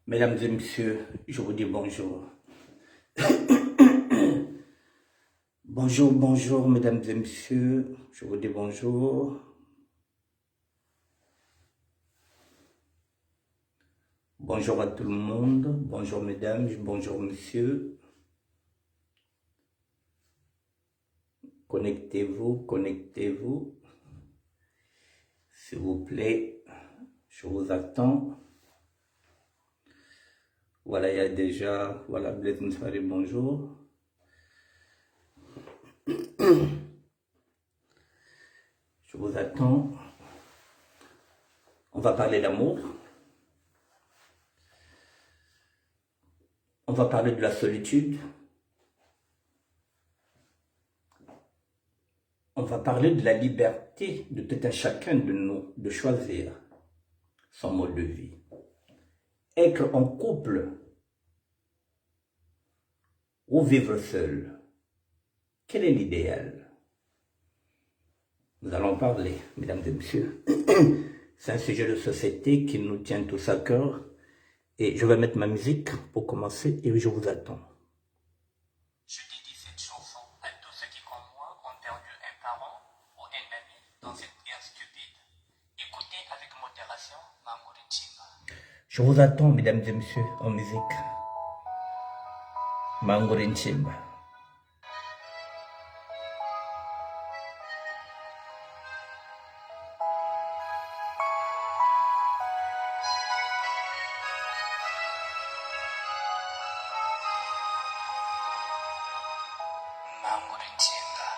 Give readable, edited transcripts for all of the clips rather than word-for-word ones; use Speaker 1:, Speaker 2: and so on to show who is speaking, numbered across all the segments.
Speaker 1: Mesdames et messieurs, je vous dis bonjour. Bonjour, bonjour, mesdames et messieurs, je vous dis bonjour. Bonjour à tout le monde, bonjour mesdames, bonjour messieurs. Connectez-vous, connectez-vous. S'il vous plaît, je vous attends. Voilà, il y a déjà, voilà, Blaise Moussari, bonjour. Je vous attends. On va parler d'amour. On va parler de la solitude. On va parler de la liberté de tout un chacun de nous de choisir son mode de vie. Être en couple ou vivre seul, quel est l'idéal? Nous allons parler, mesdames et messieurs. C'est un sujet de société qui nous tient tous à cœur. Et je vais mettre ma musique pour commencer et je vous attends.
Speaker 2: Je dédie cette chanson à tous ceux qui, comme moi, ont perdu un parent ou un ami dans cette guerre stupide. Écoutez avec modération Mamouri Chimba.
Speaker 1: Je vous attends, mesdames et messieurs, en musique. Mamouri Chimba.
Speaker 2: Mamouri Chimba.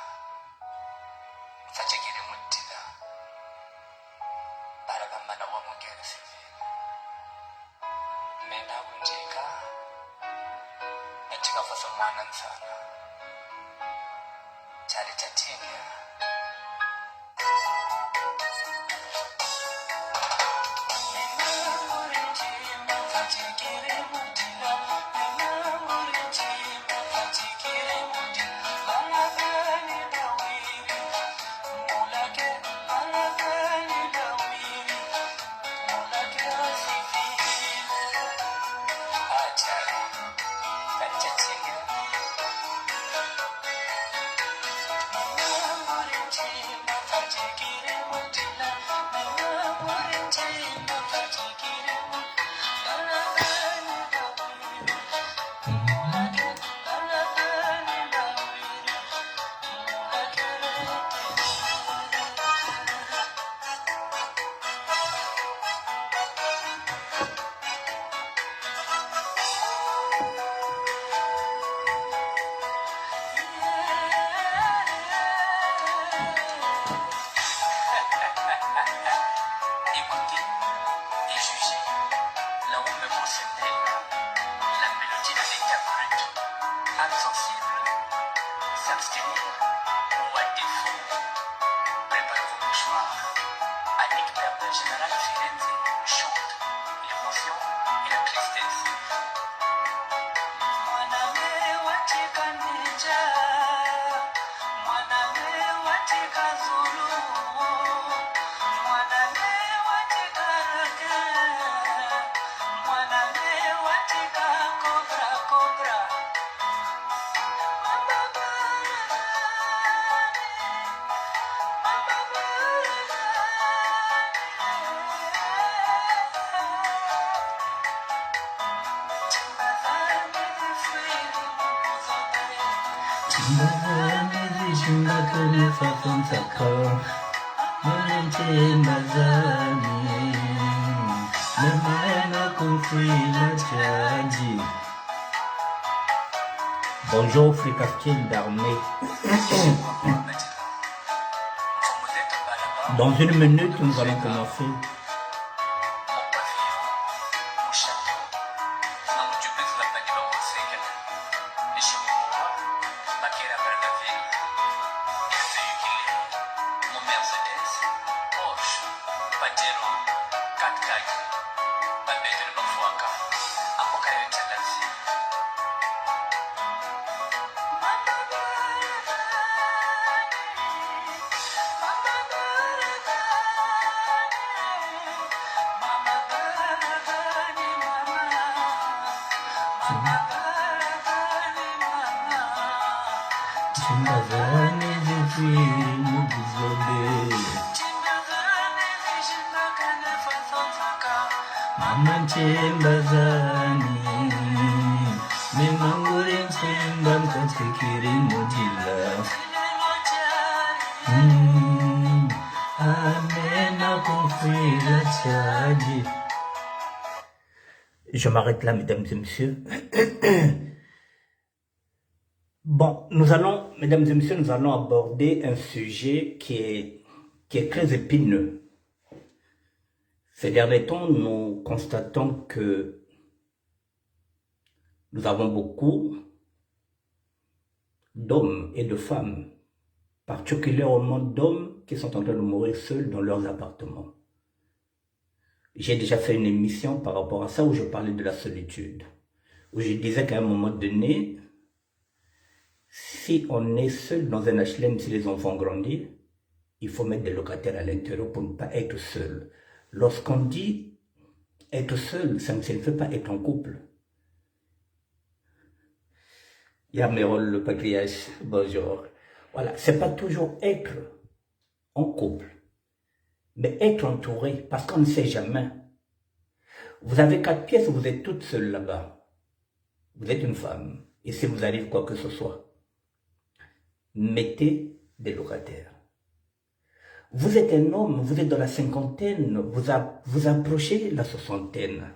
Speaker 2: Fachekere Mutina. Barakamana wa Mungere Sivile. Mena Unjika. Etika Fasomana Nsana. Chari Chatinga. Écoutez et jugez là où me concerne la mélodie de l'état brut, insensible, s'abstenir ou à défaut, préparez vos mouchoirs. Annick Père Général Firenze chante l'émotion et la tristesse.
Speaker 1: Bonjour, Fricasquine d'armée. Dans une minute, nous allons commencer. Chimbazane zifiri buzobe Mama chimbazane Mimangure chimba mkafikiri mujila Amena kumfira chaji. Je m'arrête là, mesdames et messieurs. Bon, mesdames et messieurs, nous allons aborder un sujet qui est très épineux. Ces derniers temps, nous constatons que nous avons beaucoup d'hommes et de femmes, particulièrement d'hommes qui sont en train de mourir seuls dans leurs appartements. J'ai déjà fait une émission par rapport à ça où je parlais de la solitude, où je disais qu'à un moment donné, si on est seul dans un HLM, si les enfants grandissent, il faut mettre des locataires à l'intérieur pour ne pas être seul. Lorsqu'on dit être seul, ça ne signifie pas être en couple. Yamerol, le patriarche, bonjour. Voilà, c'est pas toujours être en couple, mais être entouré, parce qu'on ne sait jamais. Vous avez 4 pièces, vous êtes toute seule là-bas. Vous êtes une femme, et si vous arrive quoi que ce soit, mettez des locataires. Vous êtes un homme, vous êtes dans la cinquantaine, vous approchez la soixantaine.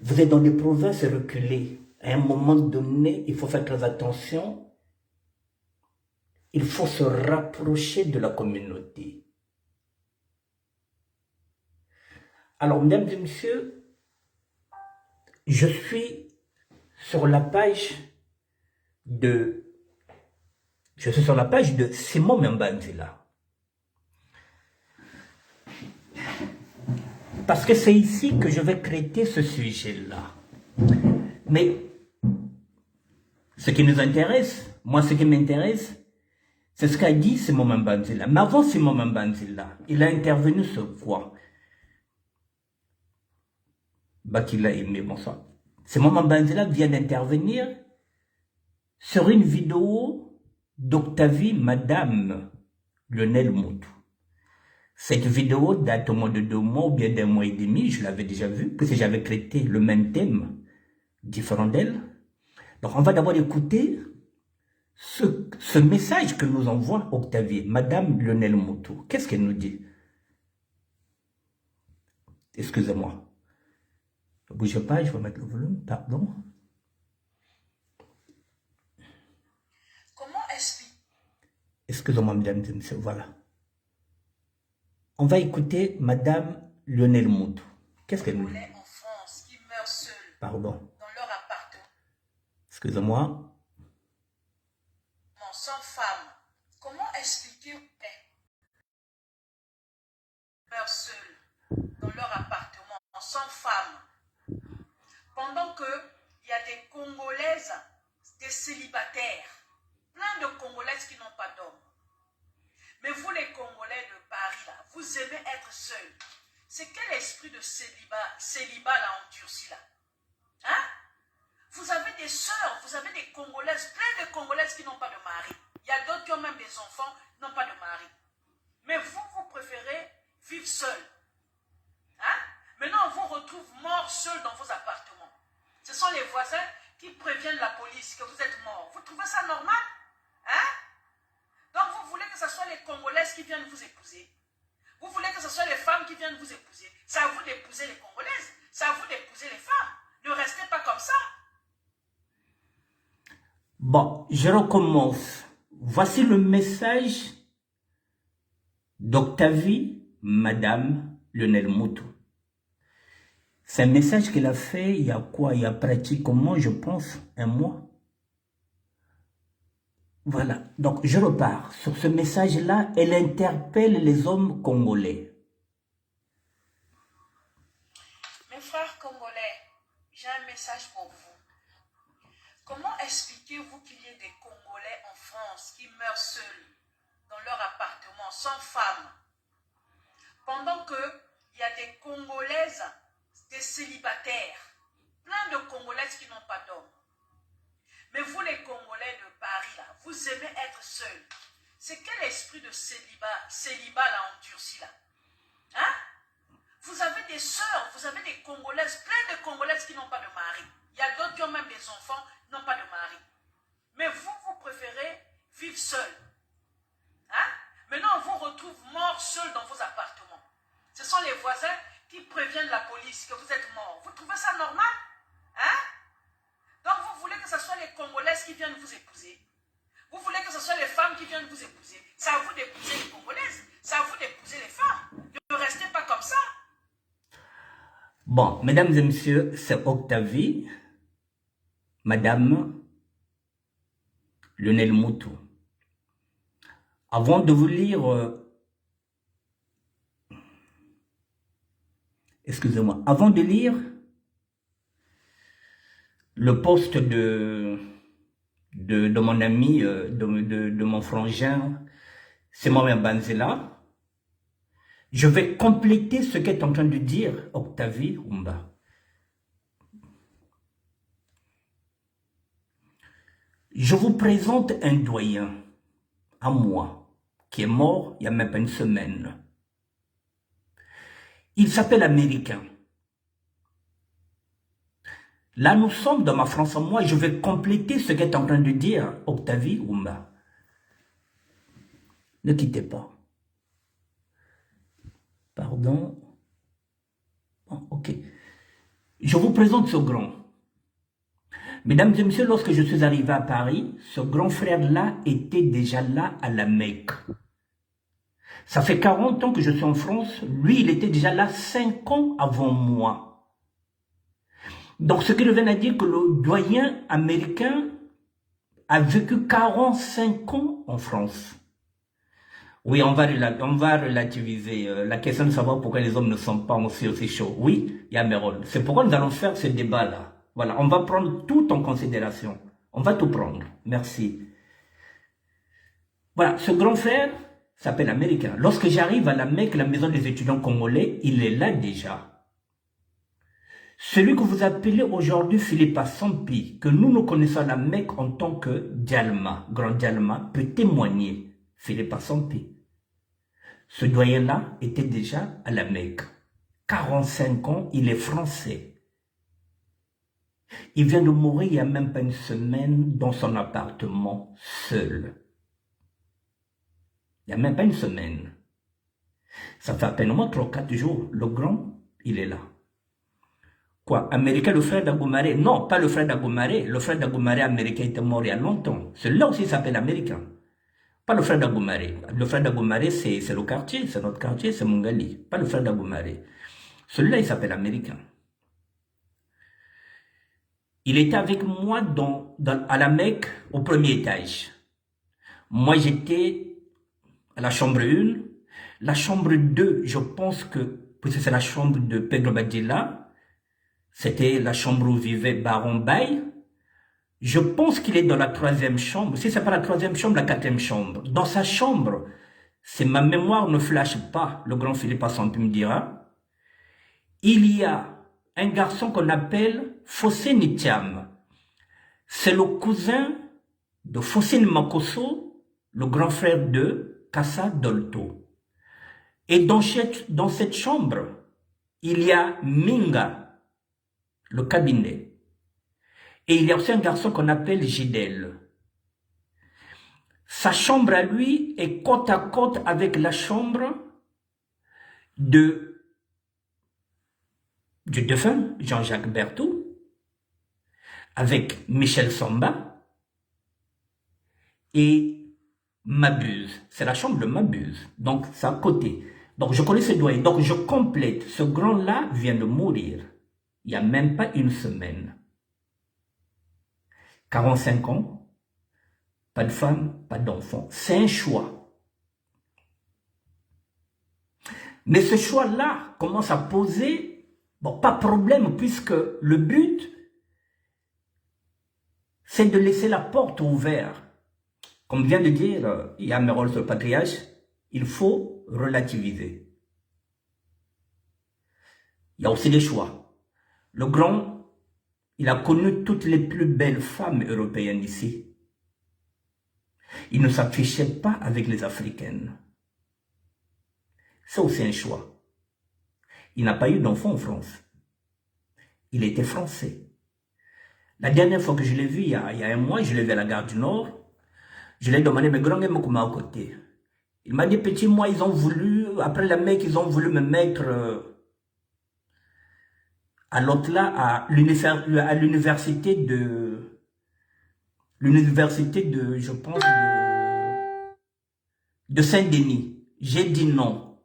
Speaker 1: Vous êtes dans des provinces reculées. À un moment donné, il faut faire très attention. Il faut se rapprocher de la communauté. Alors, mesdames et messieurs, je suis sur la page de Simon Mbanzila. Parce que c'est ici que je vais traiter ce sujet-là. Mais ce qui nous intéresse, moi ce qui m'intéresse, c'est ce qu'a dit Simon Mbanzila. Mais avant Simon Mbanzila, il a intervenu sur quoi? Qu'il a aimé, bonsoir. Simon Mbanzila vient d'intervenir sur une vidéo d'Octavie, Madame Lionel Moutou. Cette vidéo date au moins de 2 mois ou bien d'1 mois et demi, je l'avais déjà vue, parce que j'avais traité le même thème, différent d'elle. Donc on va d'abord écouter ce message que nous envoie Octavie, Madame Lionel Moutou. Qu'est-ce qu'elle nous dit? Excusez-moi. Ne bougez pas, je vais mettre le volume, pardon.
Speaker 3: Comment expliquer?
Speaker 1: Excusez-moi, mesdames et messieurs, voilà. On va écouter Madame Lionel Moutou. Qu'est-ce qu'elle nous dit?
Speaker 3: En France qui meurent seuls.
Speaker 1: Pardon.
Speaker 3: Dans leur appartement.
Speaker 1: Excusez-moi.
Speaker 3: Sans femme. Comment expliquer meurent seuls dans leur appartement sans femme? Pendant que il y a des Congolaises, des célibataires, plein de Congolaises qui n'ont pas d'hommes. Mais vous les Congolais de Paris là, vous aimez être seuls. C'est quel esprit de célibat là en Turquie là? Hein? Vous avez des sœurs, vous avez des Congolaises, plein de Congolaises qui n'ont pas de mari. Il y a d'autres qui ont même des enfants, qui n'ont pas de mari. Mais vous, vous préférez vivre seul. Hein? Maintenant, on vous retrouve morts seuls dans vos appartements. Ce sont les voisins qui préviennent la police que vous êtes morts. Vous trouvez ça normal? Hein? Donc vous voulez que ce soit les Congolaises qui viennent vous épouser. Vous voulez que ce soit les femmes qui viennent vous épouser. C'est à vous d'épouser les Congolaises. C'est à vous d'épouser les femmes. Ne restez pas comme ça.
Speaker 1: Bon, je recommence. Voici le message d'Octavie, Madame Lionel Moutou. C'est un message qu'elle a fait il y a quoi? Il y a pratiquement, je pense, 1 mois. Voilà, donc je repars. Sur ce message-là, elle interpelle les hommes congolais.
Speaker 3: Mes frères congolais, j'ai un message pour vous. Comment expliquez-vous qu'il y ait des Congolais en France qui meurent seuls dans leur appartement, sans femme, pendant qu'il y a des Congolaises, des célibataires, plein de Congolaises C'est quel esprit de célibat là en Turquie là? Hein? Vous avez des sœurs, vous avez des Congolaises, plein de Congolaises qui n'ont pas de mari. Il y a d'autres qui ont même des enfants, qui n'ont pas de mari. Mais vous, vous préférez vivre seul. Hein? Maintenant, on vous retrouve mort seul dans vos appartements. Ce sont les voisins qui préviennent la police que vous êtes mort. Vous trouvez ça normal? Hein? Donc, vous voulez que ce soit les Congolaises qui viennent vous épouser. Vous voulez que ce soit les femmes qui viennent vous épouser. C'est à vous d'épouser les Congolaises. C'est à vous d'épouser les femmes. Ne restez pas comme ça.
Speaker 1: Bon, mesdames et messieurs, c'est Octavie, Madame Lionel Moutou. Avant de vous lire, excusez-moi, avant de lire le post de mon ami, de mon frangin, c'est moi-même Banzela, je vais compléter ce qu'est en train de dire Octavie Humba. Je vous présente un doyen à moi, qui est mort il n'y a même pas une semaine. Il s'appelle Américain. Là, nous sommes dans ma France à moi et je vais compléter ce qu'est en train de dire Octavie Humba. Ne quittez pas. Pardon. Bon, ok. Je vous présente ce grand. Mesdames et messieurs, lorsque je suis arrivé à Paris, ce grand frère-là était déjà là à la Mecque. Ça fait 40 ans que je suis en France. Lui, il était déjà là 5 ans avant moi. Donc, ce qui revient à dire que le doyen américain a vécu 45 ans en France. Oui, on va relativiser la question de savoir pourquoi les hommes ne sont pas aussi chauds. Oui, il y a mes rôles. C'est pourquoi nous allons faire ce débat-là. Voilà, on va prendre tout en considération. On va tout prendre. Merci. Voilà, ce grand frère s'appelle Américain. Lorsque j'arrive à la Mecque, la maison des étudiants congolais, il est là déjà. Celui que vous appelez aujourd'hui Philippa Sampi, que nous connaissons à la Mecque en tant que Dialma, grand Dialma, peut témoigner. Philippa Sampi. Ce doyen-là était déjà à la Mecque. 45 ans, il est français. Il vient de mourir il n'y a même pas une semaine dans son appartement, seul. Il n'y a même pas une semaine. Ça fait à peine 3-4 jours. Le grand, il est là. Quoi? Américain, le frère d'Agoumaré? Non, pas le frère d'Agoumaré. Le frère d'Agoumaré américain était mort il y a longtemps. Celui-là aussi s'appelle Américain. Pas le frère d'Agoumaré. Le frère d'Agoumaré, c'est le quartier, c'est notre quartier, c'est Mungali. Pas le frère d'Agoumaré. Celui-là, il s'appelle Américain. Il était avec moi à la Mecque, au premier étage. Moi, j'étais à la chambre 1. La chambre 2, je pense que, puisque c'est la chambre de Pedro Badilla, c'était la chambre où vivait Baron Bay. Je pense qu'il est dans la 3e chambre. Si c'est pas la 3e chambre, la 4e chambre. Dans sa chambre, si ma mémoire ne flash pas, le grand Philippe Assampi me dira, il y a un garçon qu'on appelle Fossé Nitiam. C'est le cousin de Fossé Makosso, le grand frère de Kassa Dolto. Et dans cette chambre, il y a Minga, le cabinet. Et il y a aussi un garçon qu'on appelle Gidel. Sa chambre à lui est côte à côte avec la chambre du défunt Jean-Jacques Berthoud, avec Michel Samba et Mabuse. C'est la chambre de Mabuse. Donc, c'est à côté. Donc, je connais ce doyen. Donc, je complète. Ce grand-là vient de mourir. Il n'y a même pas une semaine. 45 ans, pas de femme, pas d'enfant. C'est un choix. Mais ce choix-là commence à poser, bon, pas problème, puisque le but, c'est de laisser la porte ouverte. Comme vient de dire Yamerol sur le patriarche, il faut relativiser. Il y a aussi des choix. Le grand, il a connu toutes les plus belles femmes européennes ici. Il ne s'affichait pas avec les Africaines. C'est aussi un choix. Il n'a pas eu d'enfant en France. Il était français. La dernière fois que je l'ai vu, il y a un mois, je l'ai vu à la gare du Nord. Je lui ai demandé, mais grand, comment à côté? Il m'a dit, petit, moi, ils ont voulu, après la mec, ils ont voulu me mettre à l'autre là, à l'université de, je pense, de Saint-Denis. J'ai dit non.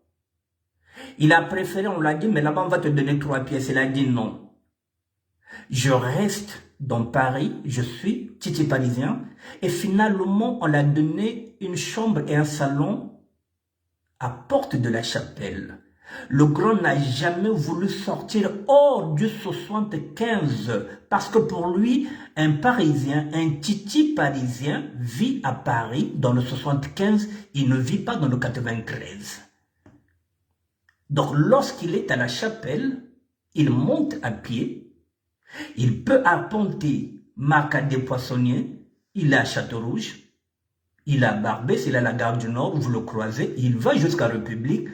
Speaker 1: Il a préféré, on l'a dit, mais là-bas, on va te donner 3 pièces. Il a dit non. Je reste dans Paris, je suis titi parisien, et finalement, on l'a donné une chambre et un salon à Porte de la Chapelle. Le grand n'a jamais voulu sortir hors du 75 parce que pour lui, un Parisien, un titi parisien vit à Paris dans le 75, il ne vit pas dans le 93. Donc lorsqu'il est à la Chapelle, il monte à pied, il peut arpenter Marcade des Poissonniers, il est à Château-Rouge, il est à Barbès, il est à la gare du Nord, vous le croisez, il va jusqu'à République.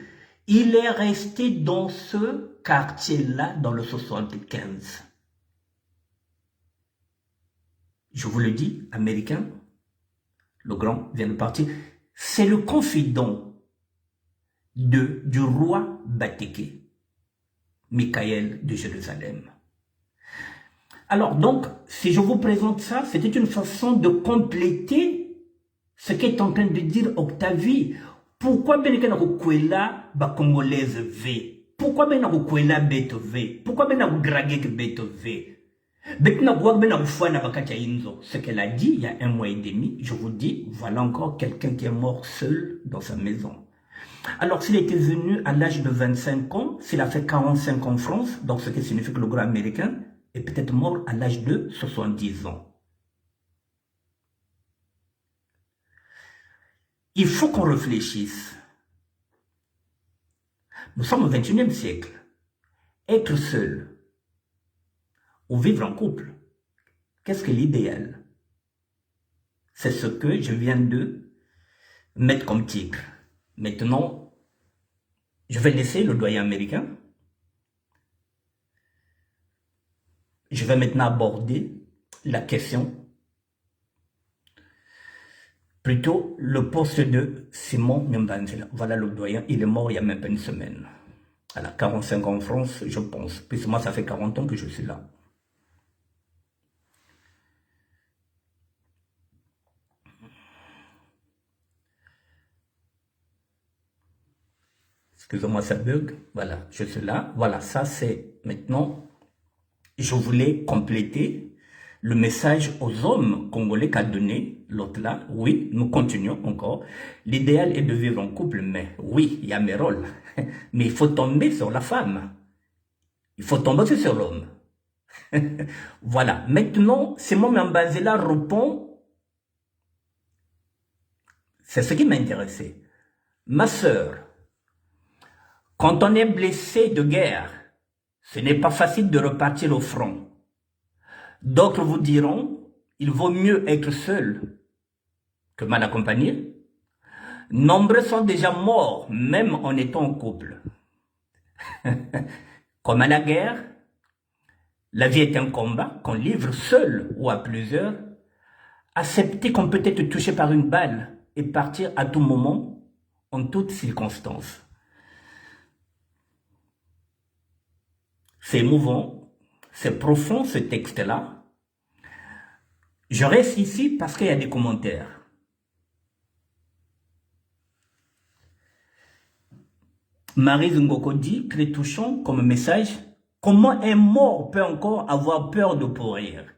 Speaker 1: Il est resté dans ce quartier-là dans le 75. Je vous le dis, américain, le grand vient de partir, c'est le confident du roi Batéké, Michael de Jérusalem. Alors donc, si je vous présente ça, c'était une façon de compléter ce qu'est en train de dire Octavie. Pourquoi ben kwela ba congolaise V? Pourquoi ben kwela beto V? Pourquoi ben gragek beto V? Ce qu'elle a dit il y a 1 mois et demi, je vous dis, voilà encore quelqu'un qui est mort seul dans sa maison. Alors s'il était venu à l'âge de 25 ans, s'il a fait 45 ans en France, donc ce qui signifie que le grand américain est peut-être mort à l'âge de 70 ans. Il faut qu'on réfléchisse. Nous sommes au XXIe siècle. Être seul ou vivre en couple, qu'est-ce que l'idéal? C'est ce que je viens de mettre comme titre. Maintenant, je vais laisser le doyen américain. Je vais maintenant aborder la question, plutôt le poste de Simon Mbanzela. Voilà le doyen, il est mort il y a même pas une semaine. Elle a 45 ans en France, je pense. Puisque moi, ça fait 40 ans que je suis là. Excusez-moi, ça bug. Voilà, je suis là. Voilà, ça c'est maintenant. Je voulais compléter le message aux hommes congolais qu'a donné l'autre là. Oui, nous continuons encore. L'idéal est de vivre en couple, mais oui, il y a mes rôles. Mais il faut tomber sur la femme. Il faut tomber aussi sur l'homme. Voilà. Maintenant, Simon Mbanzela répond. C'est ce qui m'a intéressé. Ma sœur, quand on est blessé de guerre, ce n'est pas facile de repartir au front. D'autres vous diront, il vaut mieux être seul que mal accompagné. Nombreux sont déjà morts, même en étant en couple. Comme à la guerre, la vie est un combat qu'on livre seul ou à plusieurs. Accepter qu'on peut être touché par une balle et partir à tout moment, en toutes circonstances. C'est émouvant, c'est profond ce texte-là. Je reste ici parce qu'il y a des commentaires. Marie Ngoko dit, très touchant comme message, comment un mort peut encore avoir peur de pourrir?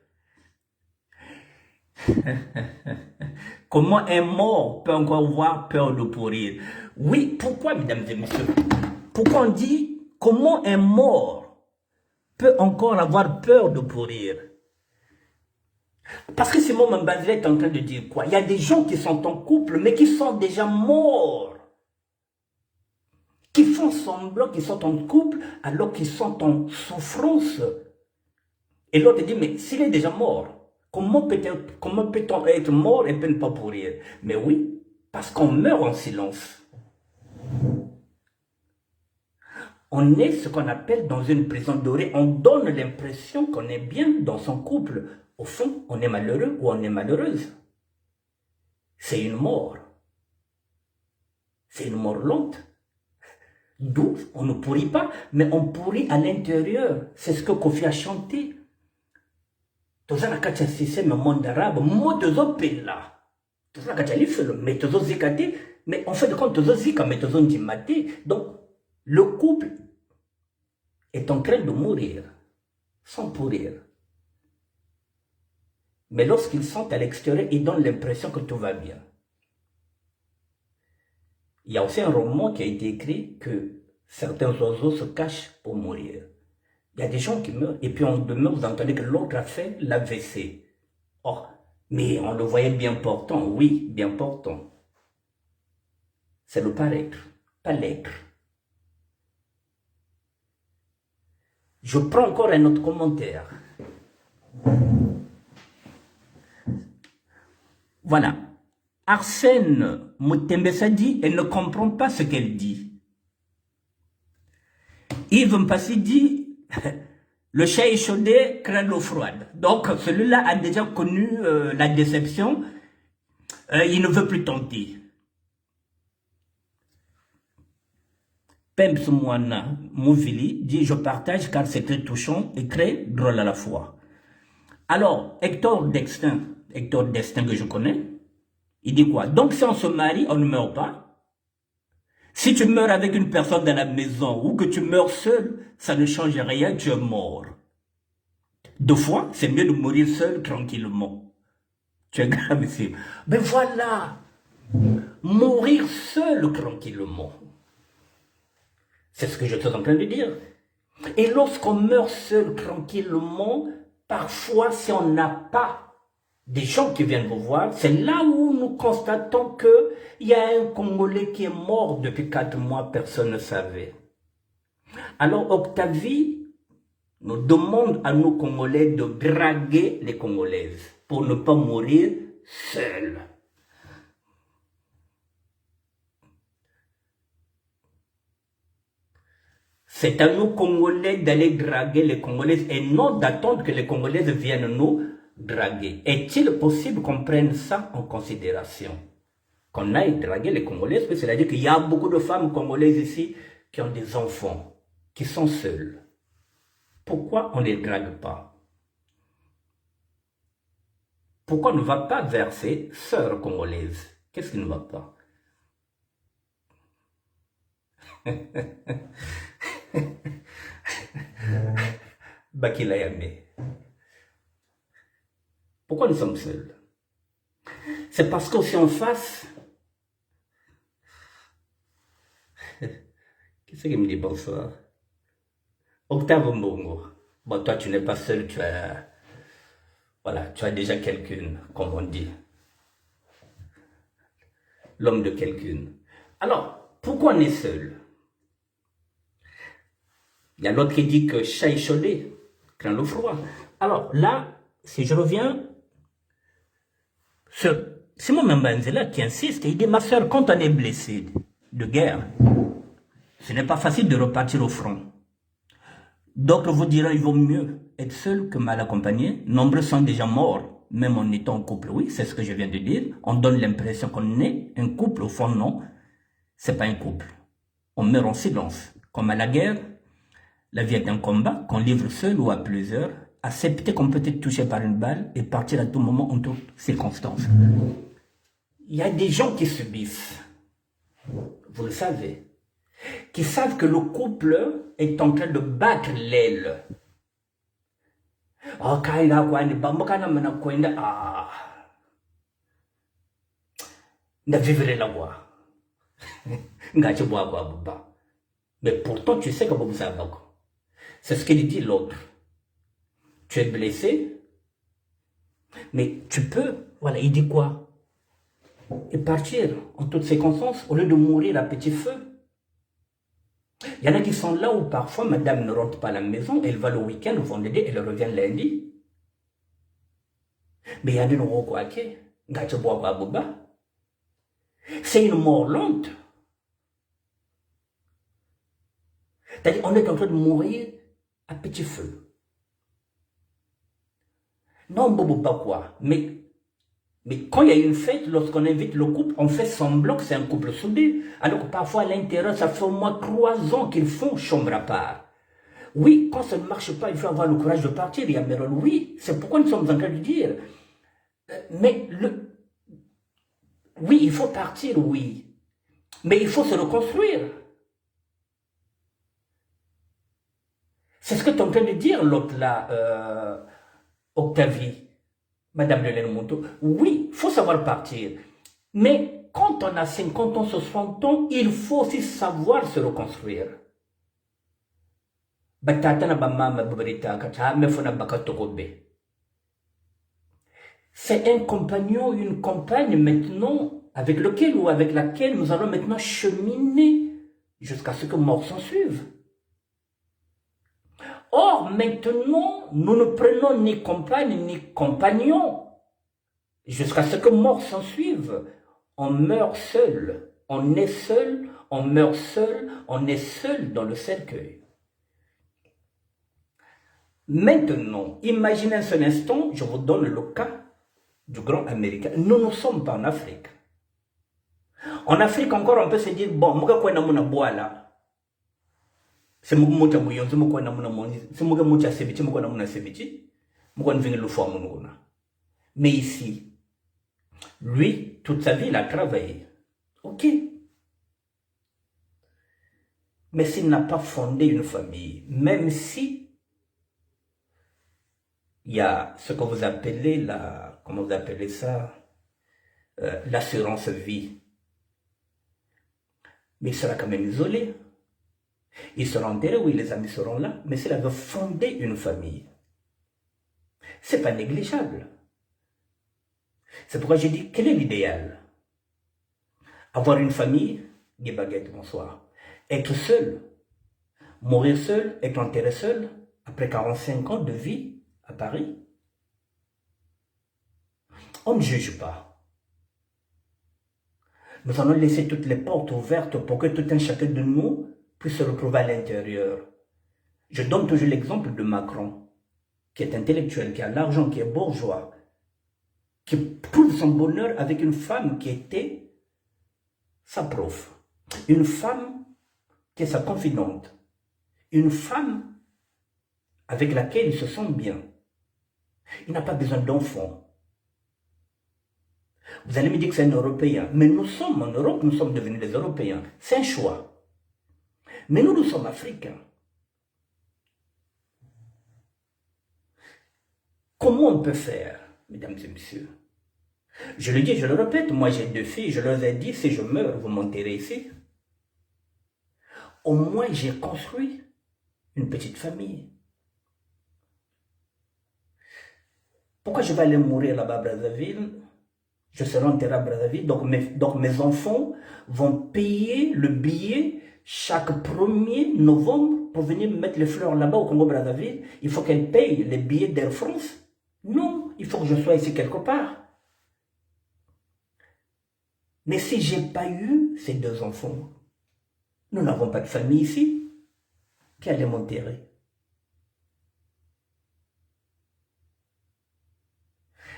Speaker 1: Comment un mort peut encore avoir peur de pourrir? Oui, pourquoi, mesdames et messieurs? Pourquoi on dit, comment un mort peut encore avoir peur de pourrir? Parce que Simon Mbanzela est en train de dire quoi? Il y a des gens qui sont en couple, mais qui sont déjà morts. Qui font semblant qu'ils sont en couple, alors qu'ils sont en souffrance. Et l'autre dit, mais s'il est déjà mort, Comment peut-on être mort et puis ne pas pourrir? Mais oui, parce qu'on meurt en silence. On est ce qu'on appelle dans une prison dorée. On donne l'impression qu'on est bien dans son couple. Au fond, on est malheureux ou on est malheureuse. C'est une mort. C'est une mort lente. D'où on ne pourrit pas, mais on pourrit à l'intérieur. C'est ce que Kofi a chanté. Tozana kacha système monde arabe, mot de zopela. Tozana kacha lifelo, mais tozo zikate, mais en fait de compte tozo zika, mais tozo ndimate. Donc, le couple est en train de mourir, sans pourrir. Mais lorsqu'ils sont à l'extérieur, ils donnent l'impression que tout va bien. Il y a aussi un roman qui a été écrit que certains oiseaux se cachent pour mourir. Il y a des gens qui meurent et puis on demeure, vous entendez que l'autre a fait l'AVC. Oh, mais on le voyait bien portant, oui, bien portant. C'est le paraître, pas l'être. Je prends encore un autre commentaire. Voilà. Arsène Moutembessa dit, elle ne comprend pas ce qu'elle dit. Yves Mpassi dit, le chat échaudé craint l'eau froide. Donc celui-là a déjà connu la déception. Il ne veut plus tenter. Pemps Mouana Mouvili dit, je partage car c'est très touchant et très drôle à la fois. Alors, Hector Destin que je connais, il dit quoi? Donc si on se marie, on ne meurt pas. Si tu meurs avec une personne dans la maison ou que tu meurs seul, ça ne change rien, tu es mort. Deux fois, c'est mieux de mourir seul tranquillement. Tu es gravissime. Mais voilà, mourir seul tranquillement. C'est ce que je suis en train de dire. Et lorsqu'on meurt seul tranquillement, parfois si on n'a pas des gens qui viennent vous voir, c'est là où nous constatons qu'il y a un Congolais qui est mort depuis 4 mois, personne ne savait. Alors Octavie nous demande à nous Congolais de draguer les Congolaises pour ne pas mourir seuls. C'est à nous Congolais d'aller draguer les Congolaises et non d'attendre que les Congolaises viennent nous draguer. Est-il possible qu'on prenne ça en considération? Qu'on aille draguer les Congolaises, c'est-à-dire qu'il y a beaucoup de femmes congolaises ici qui ont des enfants, qui sont seules. Pourquoi on ne les drague pas? Pourquoi on ne va pas vers ces sœurs congolaises? Qu'est-ce qui ne va pas? Bakilayame. Pourquoi nous sommes seuls? C'est parce qu'aussi en face, qui c'est qui me dit bonsoir? Octave Mbongo. Bon, toi, tu n'es pas seul, tu as, voilà, tu as déjà quelqu'une, comme on dit. L'homme de quelqu'une. Alors, pourquoi on est seul? Il y a l'autre qui dit que chat échaudé craint le froid. Alors là, si je reviens, c'est mon Mbanzela qui insiste, il dit, ma soeur, quand on est blessé de guerre, ce n'est pas facile de repartir au front. D'autres vous diront, il vaut mieux être seul que mal accompagné. Nombreux sont déjà morts, même en étant en couple. Oui, c'est ce que je viens de dire. On donne l'impression qu'on est un couple, au fond, non. C'est pas un couple. On meurt en silence. Comme à la guerre, la vie est un combat qu'on livre seul ou à plusieurs. Accepter qu'on peut être touché par une balle et partir à tout moment en toutes circonstances. Il y a des gens qui subissent, vous le savez, qui savent que le couple est en train de battre l'aile. Oh, mais pourtant, tu sais que c'est ce qu'il dit l'autre. Tu es blessé, mais tu peux, voilà, il dit quoi? Et partir en toutes circonstances au lieu de mourir à petit feu. Il y en a qui sont là où parfois madame ne rentre pas à la maison, elle va le week-end, le vendredi, elle revient lundi. Mais il y a des gens c'est une mort lente. C'est-à-dire, on est en train de mourir à petit feu. Non, bobo pas quoi. Mais quand il y a une fête, lorsqu'on invite le couple, on fait semblant que c'est un couple soudé. Alors que parfois, à l'intérieur, ça fait au moins 3 ans qu'ils font chambre à part. Oui, quand ça ne marche pas, il faut avoir le courage de partir, Yamerol. Oui, c'est pourquoi nous sommes en train de dire. Mais oui, il faut partir, oui. Mais il faut se reconstruire. C'est ce que tu es en train de dire, l'autre là, Octavie, Madame Lelène Monto. Oui, il faut savoir partir. Mais quand on a 50 ans, 60 ans, il faut aussi savoir se reconstruire. C'est un compagnon, une compagne maintenant, avec lequel ou avec laquelle nous allons maintenant cheminer jusqu'à ce que mort s'en suive. Or, maintenant, nous ne prenons ni compagne ni compagnon jusqu'à ce que mort s'en suive. On meurt seul, on est seul, on meurt seul, on est seul dans le cercueil. Maintenant, imaginez un seul instant, je vous donne le cas du grand américain. Nous ne sommes pas en Afrique. En Afrique encore, on peut se dire, bon, moi, quoi, na bois là. C'est moi qui mouille, c'est moi qui mouille, c'est moi qui mouille à Sebichi, moi qui mouille à Sebichi, moi qui viens le faire mon. Mais ici, lui, toute sa vie, il a travaillé. Ok. Mais s'il n'a pas fondé une famille, même si il y a ce que vous appelez la, comment vous appelez ça, l'assurance vie, mais il sera quand même isolé. Il sera enterré, oui, les amis seront là, mais s'il avait fondé une famille, c'est pas négligeable. C'est pourquoi j'ai dit, quel est l'idéal? Avoir une famille, des baguettes, bonsoir. Être seul, mourir seul, être enterré seul, après 45 ans de vie à Paris. On ne juge pas. Nous allons laisser toutes les portes ouvertes pour que tout un chacun de nous puisse se retrouver à l'intérieur. Je donne toujours l'exemple de Macron, qui est intellectuel, qui a l'argent, qui est bourgeois, qui trouve son bonheur avec une femme qui était sa prof, une femme qui est sa confidente, une femme avec laquelle il se sent bien. Il n'a pas besoin d'enfants. Vous allez me dire que c'est un Européen, mais nous sommes en Europe, nous sommes devenus des Européens. C'est un choix. Mais nous, nous sommes Africains. Comment on peut faire, mesdames et messieurs? Je le dis, je le répète, moi j'ai 2 filles, je leur ai dit, si je meurs, vous m'enterrez ici. Au moins, j'ai construit une petite famille. Pourquoi je vais aller mourir là-bas à Brazzaville? Je serai enterré à Brazzaville, donc mes enfants vont payer le billet chaque 1er novembre pour venir mettre les fleurs là-bas au Congo-Brazzaville. Il faut qu'elles payent les billets d'Air France. Non, il faut que je sois ici quelque part. Mais si je n'ai pas eu ces 2 enfants, nous n'avons pas de famille ici, qui allait m'enterrer?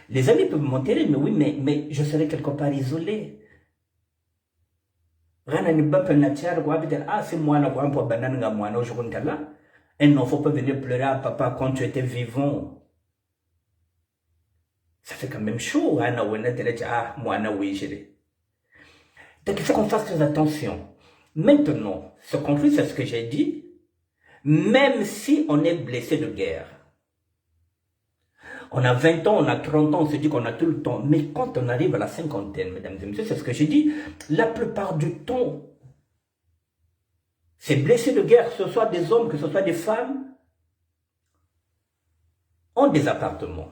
Speaker 1: Les amis peuvent m'enterrer, mais oui, mais je serai quelque part isolé. Ah, c'est moi là, un enfant peut venir pleurer à papa quand tu étais vivant. Ça fait quand même chaud. Donc il faut qu'on fasse très attention. Maintenant, ce qu'on fait, c'est ce que j'ai dit. Même si on est blessé de guerre, on a 20 ans, on a 30 ans, on se dit qu'on a tout le temps. Mais quand on arrive à la cinquantaine, mesdames et messieurs, c'est ce que j'ai dit, la plupart du temps, ces blessés de guerre, que ce soit des hommes, que ce soit des femmes, ont des appartements.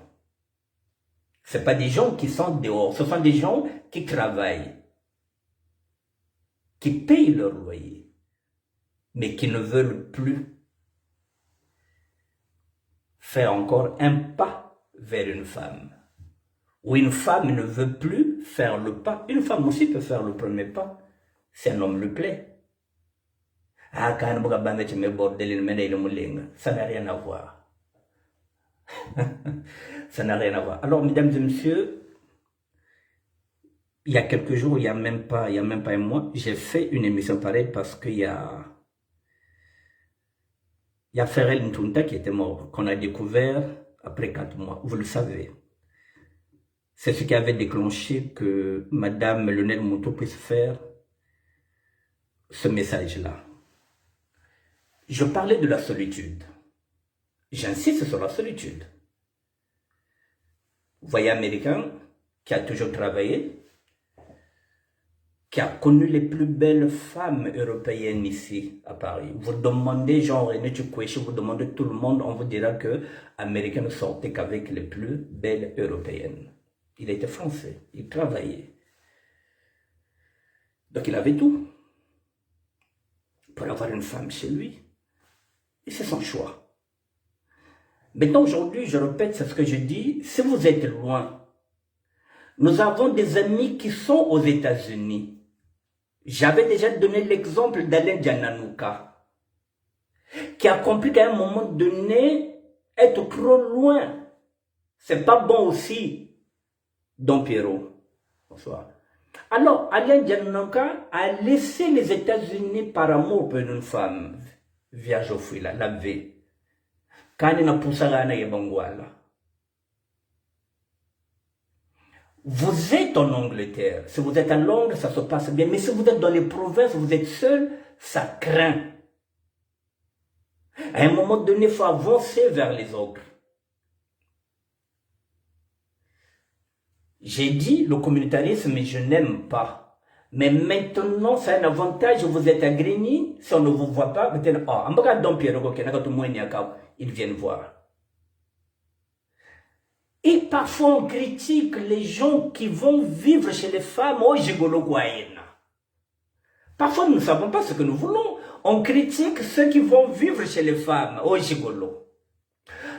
Speaker 1: Ce pas des gens qui sont dehors, ce sont des gens qui travaillent, qui payent leur loyer, mais qui ne veulent plus faire encore un pas vers une femme. où une femme ne veut plus faire le pas. Une femme aussi peut faire le premier pas, si un homme lui plaît. Ah, ça n'a rien à voir. Ça n'a rien à voir. Alors, mesdames et messieurs, il y a quelques jours, il y a même pas un mois, j'ai fait une émission pareille parce qu'il y a Ferrel Ntunta qui était mort, qu'on a découvert après 4 mois. Vous le savez. C'est ce qui avait déclenché que Madame Lionel Mouto puisse faire ce message-là. Je parlais de la solitude. J'insiste sur la solitude. Vous voyez, américain qui a toujours travaillé, qui a connu les plus belles femmes européennes ici à Paris. Vous demandez genre René Tchoukwéchi, vous demandez tout le monde, on vous dira que Américain ne sortait qu'avec les plus belles européennes. Il était français, il travaillait. Donc il avait tout pour avoir une femme chez lui. Et c'est son choix. Maintenant aujourd'hui, je répète ce que je dis, si vous êtes loin, nous avons des amis qui sont aux États-Unis. J'avais déjà donné l'exemple d'Alain Diananouka, qui a compris qu'à un moment donné, être trop loin, c'est pas bon aussi. Don Pierrot, bonsoir. Alors, Alain Diananouka a laissé les États-Unis par amour pour une femme, via Geoffrey, la V. Quand il n'a pas vous êtes en Angleterre. Si vous êtes à Londres, ça se passe bien. Mais si vous êtes dans les provinces, vous êtes seul, ça craint. À un moment donné, il faut avancer vers les autres. J'ai dit le communautarisme, mais je n'aime pas. Mais maintenant, c'est un avantage. Vous êtes à Grigny. Si on ne vous voit pas, vous êtes ils viennent voir. Et parfois on critique les gens qui vont vivre chez les femmes au gigolo guaïna. Parfois nous ne savons pas ce que nous voulons. On critique ceux qui vont vivre chez les femmes au gigolo.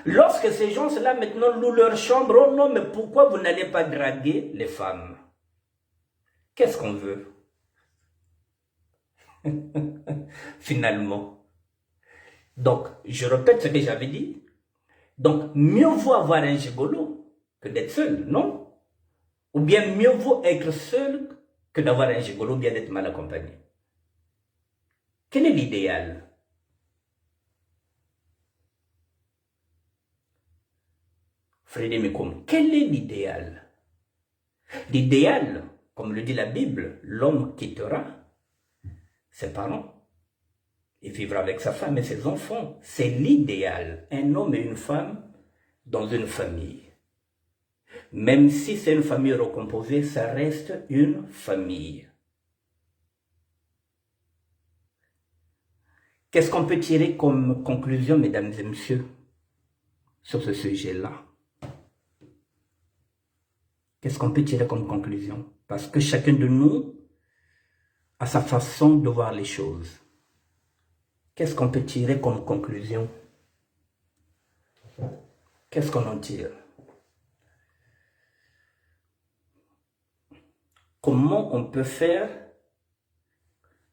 Speaker 1: Lorsque ces gens-là maintenant louent leur chambre, oh non, mais pourquoi vous n'allez pas draguer les femmes? Qu'est-ce qu'on veut? Finalement. Donc, je répète ce que j'avais dit. Donc, mieux vaut avoir un gigolo que d'être seul, non? Ou bien mieux vaut être seul que d'avoir un gigolo, ou bien d'être mal accompagné. Quel est l'idéal? Frédéric Mekoum, quel est l'idéal? L'idéal, comme le dit la Bible, l'homme quittera ses parents et vivra avec sa femme et ses enfants. C'est l'idéal. Un homme et une femme dans une famille. Même si c'est une famille recomposée, ça reste une famille. Qu'est-ce qu'on peut tirer comme conclusion, mesdames et messieurs, sur ce sujet-là? Qu'est-ce qu'on peut tirer comme conclusion? Parce que chacun de nous a sa façon de voir les choses. Qu'est-ce qu'on peut tirer comme conclusion? Qu'est-ce qu'on en tire? Comment on peut faire,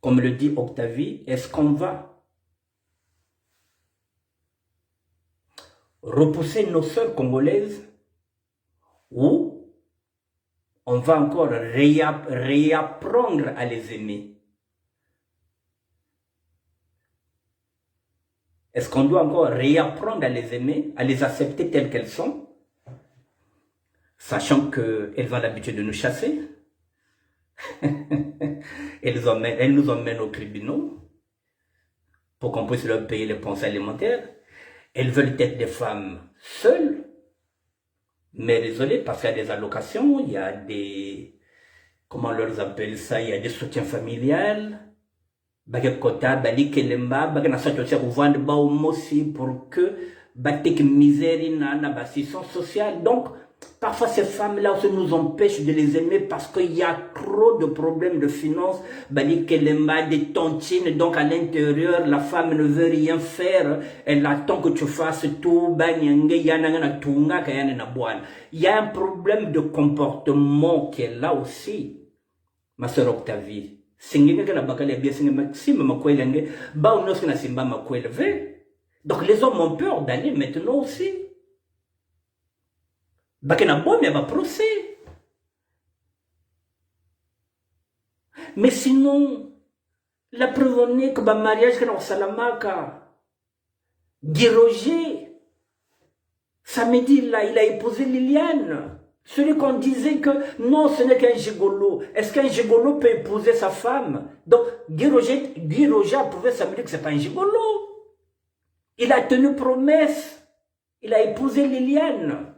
Speaker 1: comme le dit Octavie, est-ce qu'on va repousser nos sœurs congolaises ou on va encore réapprendre à les aimer? Est-ce qu'on doit encore réapprendre à les aimer, à les accepter telles qu'elles sont, sachant qu'elles ont l'habitude de nous chasser? Elles nous emmènent aux tribunaux pour qu'on puisse leur payer les pensions alimentaires. Elles veulent être des femmes seules, mais désolé, parce qu'il y a des allocations, il y a des, comment on leur appelle ça, il y a des soutiens familiales. Pour que misère na assistance sociale. Donc Parfois, ces femmes-là aussi nous empêchent de les aimer parce qu'il y a trop de problèmes de finances. Des tontines, donc à l'intérieur, la femme ne veut rien faire. Elle attend que tu fasses tout. Il y a un problème de comportement qui est là aussi. Ma soeur Octavie. Donc les hommes ont peur d'aller maintenant aussi. Procès. Mais sinon, la preuve en est que le mariage que Salamaka, Guy Roger, samedi là, il a épousé Liliane. Celui qu'on disait que non, ce n'est qu'un gigolo. Est-ce qu'un gigolo peut épouser sa femme? Donc, Guy Roger a prouvé samedi que ce n'est pas un gigolo. Il a tenu promesse. Il a épousé Liliane.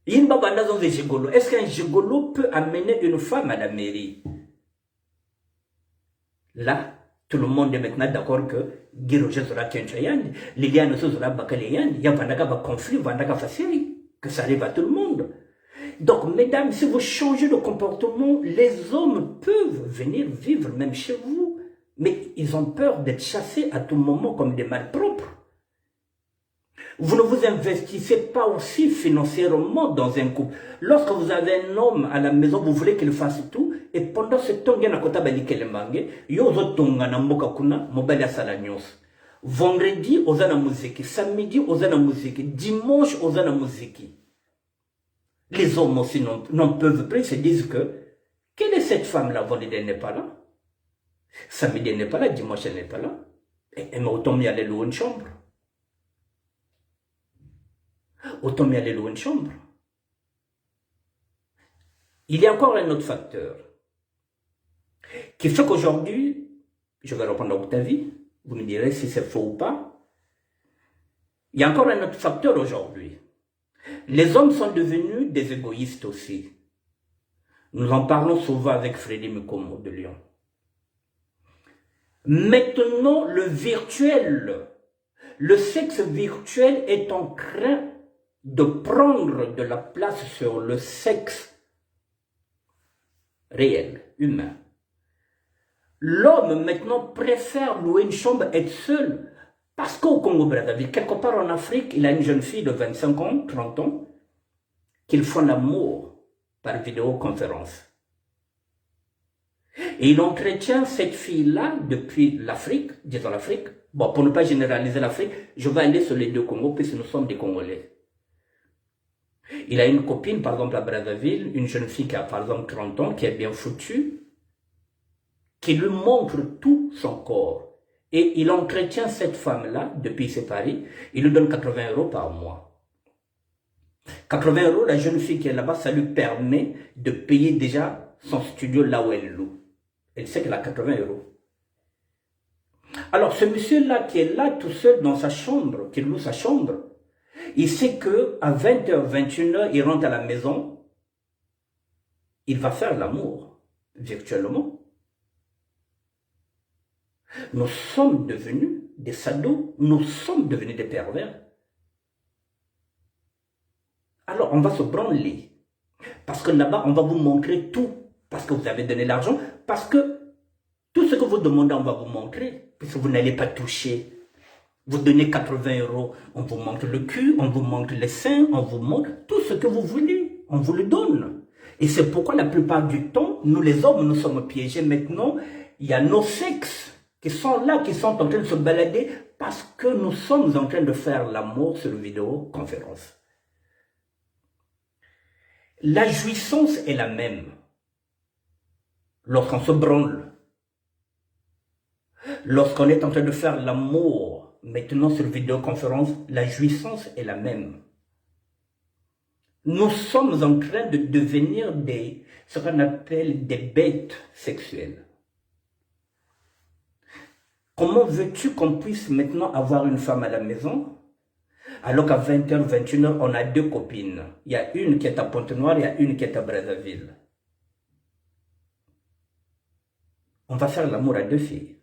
Speaker 1: Est-ce qu'un gigolo peut amener une femme à la mairie? Là, tout le monde est maintenant d'accord que Guy Roger sera Tchenchayan, Liliane sera Bakalayan, il y a un conflit, que ça arrive à tout le monde. Donc, mesdames, si vous changez de comportement, les hommes peuvent venir vivre même chez vous, mais ils ont peur d'être chassés à tout moment comme des malpropres. Vous ne vous investissez pas aussi financièrement dans un couple. Lorsque vous avez un homme à la maison, vous voulez qu'il fasse tout, et pendant ce temps, il y a un vendredi, aux ana musique, samedi, aux ana musique, dimanche, aux ana musique. Les hommes aussi n'en peuvent plus, ils se disent que, quelle est cette femme-là? Vendredi, elle n'est pas là. Samedi, elle n'est pas là. Dimanche, elle n'est pas là. Et autant y aller louer une chambre. Autant y aller louer une chambre. Il y a encore un autre facteur qui fait qu'aujourd'hui, je vais répondre à Octavie, vous me direz si c'est faux ou pas. Il y a encore un autre facteur aujourd'hui. Les hommes sont devenus des égoïstes aussi. Nous en parlons souvent avec Freddy Mukomo de Lyon. Maintenant, le virtuel, le sexe virtuel est en train de prendre de la place sur le sexe réel, humain. L'homme maintenant préfère louer une chambre, être seul. Parce qu'au Congo-Brazzaville, quelque part en Afrique, il a une jeune fille de 25 ans, 30 ans, qu'ils font l'amour par vidéoconférence. Et il entretient cette fille-là depuis l'Afrique, disons l'Afrique. Bon, pour ne pas généraliser l'Afrique, je vais aller sur les deux Congos, puisque nous sommes des Congolais. Il a une copine, par exemple, à Brazzaville, une jeune fille qui a, par exemple, 30 ans, qui est bien foutue, qui lui montre tout son corps. Et il entretient cette femme-là, depuis ses paris, il lui donne 80 € par mois. 80 €, la jeune fille qui est là-bas, ça lui permet de payer déjà son studio là où elle loue. Elle sait qu'elle a 80 €. Alors, ce monsieur-là qui est là tout seul dans sa chambre, qui loue sa chambre, il sait qu'à 20h, 21h, il rentre à la maison, il va faire l'amour virtuellement. Nous sommes devenus des sados, nous sommes devenus des pervers. Alors, on va se branler. Parce que là-bas, on va vous montrer tout. Parce que vous avez donné l'argent. Parce que tout ce que vous demandez, on va vous montrer. Puisque vous n'allez pas toucher. Vous donnez 80 €, on vous montre le cul, on vous montre les seins, on vous montre tout ce que vous voulez. On vous le donne. Et c'est pourquoi la plupart du temps, nous les hommes, nous sommes piégés maintenant. Il y a nos sexes qui sont là, qui sont en train de se balader parce que nous sommes en train de faire l'amour sur vidéoconférence. La jouissance est la même lorsqu'on se branle. Lorsqu'on est en train de faire l'amour, maintenant sur vidéoconférence, la jouissance est la même. Nous sommes en train de devenir ce qu'on appelle des bêtes sexuelles. Comment veux-tu qu'on puisse maintenant avoir une femme à la maison alors qu'à 20h, 21h, on a deux copines. Il y a une qui est à Pointe-Noire, il y a une qui est à Brazzaville. On va faire l'amour à deux filles.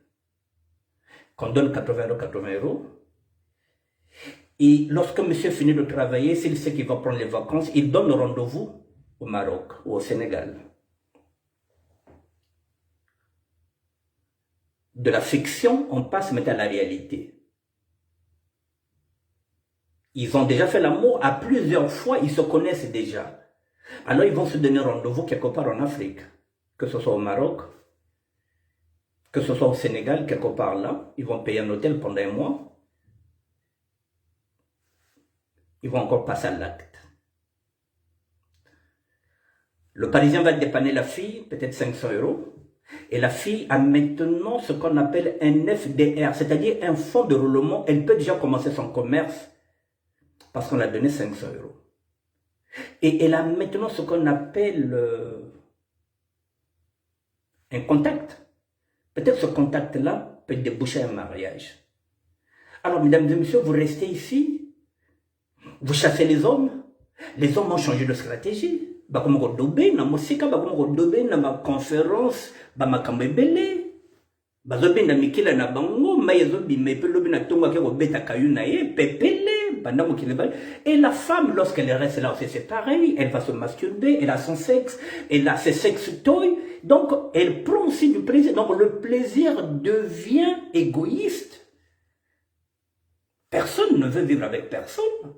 Speaker 1: Qu'on donne 80 €, 80 €. Et lorsque monsieur finit de travailler, s'il sait qu'il va prendre les vacances, il donne rendez-vous au Maroc ou au Sénégal. De la fiction, on passe maintenant à la réalité. Ils ont déjà fait l'amour à plusieurs fois, ils se connaissent déjà. Alors ils vont se donner rendez-vous quelque part en Afrique, que ce soit au Maroc, que ce soit au Sénégal, quelque part là. Ils vont payer un hôtel pendant un mois. Ils vont encore passer à l'acte. Le Parisien va dépanner la fille, peut-être 500 €. Et la fille a maintenant ce qu'on appelle un FDR, c'est-à-dire un fonds de roulement. Elle peut déjà commencer son commerce parce qu'on a donné 500 €. Et elle a maintenant ce qu'on appelle un contact. Peut-être ce contact-là peut déboucher un mariage. Alors, mesdames et messieurs, vous restez ici, vous chassez les hommes ont changé de stratégie. Bakomo dobe na musika, bakomo dobe na ma conférence, ba makambo ebele. Bazobe na mikila na bango, mayezobi mepelobi na tonga ke robeta kayuna ye, pepele, banda mokile ba. Et la femme, lorsqu'elle reste là, c'est pareil, elle va se masturber, elle a son sexe, elle a ses sex-toys, donc elle prend aussi du plaisir. Donc le plaisir devient égoïste. Personne ne veut vivre avec personne.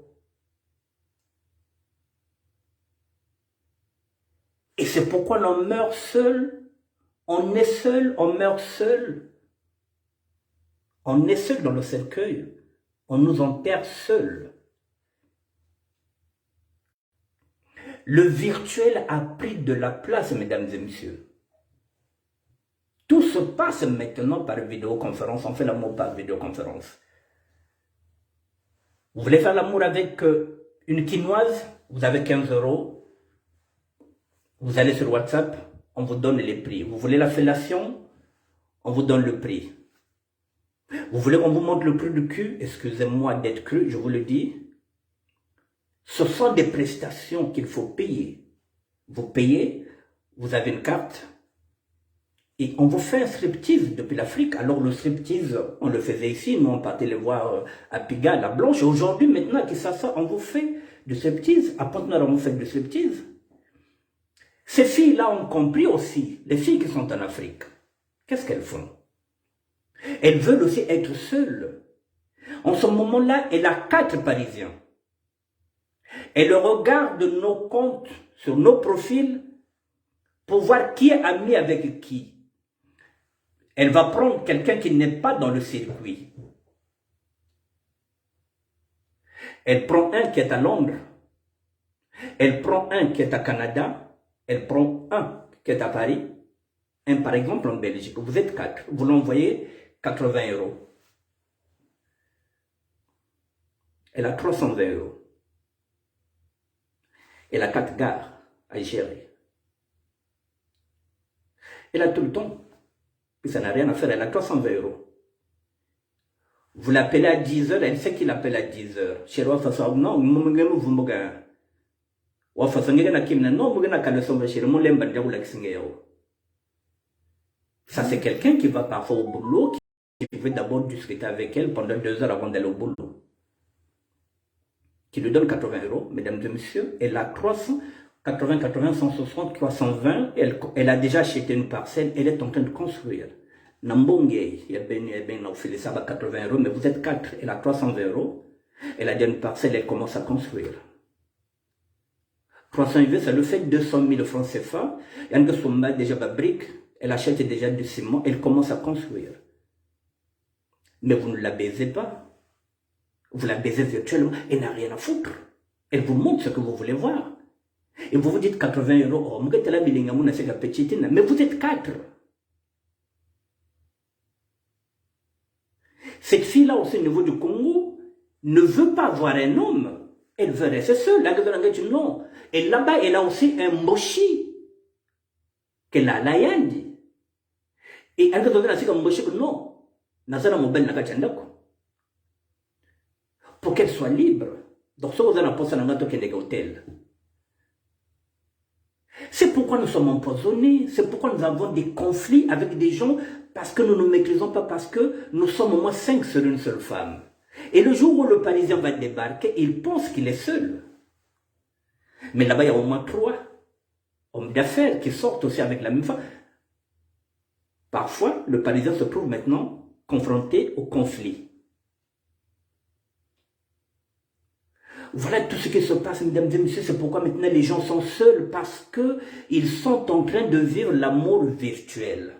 Speaker 1: Et c'est pourquoi l'on meurt seul, on est seul, on meurt seul. On est seul dans le cercueil, on nous enterre seul. Le virtuel a pris de la place, mesdames et messieurs. Tout se passe maintenant par vidéoconférence, on fait l'amour par vidéoconférence. Vous voulez faire l'amour avec une quinoise, vous avez 15 €. Vous allez sur WhatsApp, on vous donne les prix. Vous voulez la fellation, on vous donne le prix. Vous voulez qu'on vous montre le prix du cul, excusez-moi d'être cru, je vous le dis. Ce sont des prestations qu'il faut payer. Vous payez, vous avez une carte, et on vous fait un striptease depuis l'Afrique. Alors le striptease, on le faisait ici, nous on partait le voir à Pigalle, à Blanche. Aujourd'hui, maintenant, on vous fait du striptease. À Pointe-Noire, on vous fait du striptease. Ces filles-là ont compris aussi, les filles qui sont en Afrique, qu'est-ce qu'elles font? Elles veulent aussi être seules. En ce moment-là, elle a 4 Parisiens. Elle regarde nos comptes sur nos profils pour voir qui est ami avec qui. Elle va prendre quelqu'un qui n'est pas dans le circuit. Elle prend un qui est à Londres. Elle prend un qui est à Canada. Elle prend un qui est à Paris, un par exemple en Belgique. Vous êtes 4, vous l'envoyez 80 €. Elle a 320 €. Elle a 4 gares à gérer. Elle a tout le temps. Puis ça n'a rien à faire, elle a 320 €. Vous l'appelez à 10 h, elle sait qu'il appelle à 10 h. Chez Roi Fassou, non, vous ça c'est quelqu'un qui va parfois au boulot, qui veut d'abord discuter avec elle pendant 2 heures avant d'aller au boulot. Qui lui donne 80 €, mesdames et messieurs, elle a 300, 80, 80, 160, 320, elle a déjà acheté une parcelle, elle est en train de construire. Nambongé, il y a bien fait ça à 80 €, mais vous êtes 4, elle a 320 €, elle a déjà une parcelle, elle commence à construire. 300 €, ça le fait 200 000 francs CFA. Il y a son mal déjà ma brique, elle achète déjà du ciment, elle commence à construire. Mais vous ne la baisez pas. Vous la baisez virtuellement, elle n'a rien à foutre. Elle vous montre ce que vous voulez voir. Et vous vous dites 80 €, oh, mais vous êtes 4. Cette fille-là, aussi au niveau du Congo, ne veut pas voir un homme. Elle veut rester seule. Non. Et là-bas, elle a aussi un mochi. Qu'elle a la yandi. Et elle a dit un mochi que non. Pour qu'elle soit libre. Donc, ça, vous avez pensé à un hôtel. C'est pourquoi nous sommes empoisonnés. C'est pourquoi nous avons des conflits avec des gens. Parce que nous ne nous maîtrisons pas. Parce que nous sommes au moins 5 sur une seule femme. Et le jour où le Parisien va débarquer, il pense qu'il est seul. Mais là-bas, il y a au moins 3 hommes d'affaires qui sortent aussi avec la même femme. Parfois, le Parisien se trouve maintenant confronté au conflit. Voilà tout ce qui se passe, mesdames et messieurs. C'est pourquoi maintenant les gens sont seuls, parce qu'ils sont en train de vivre l'amour virtuel.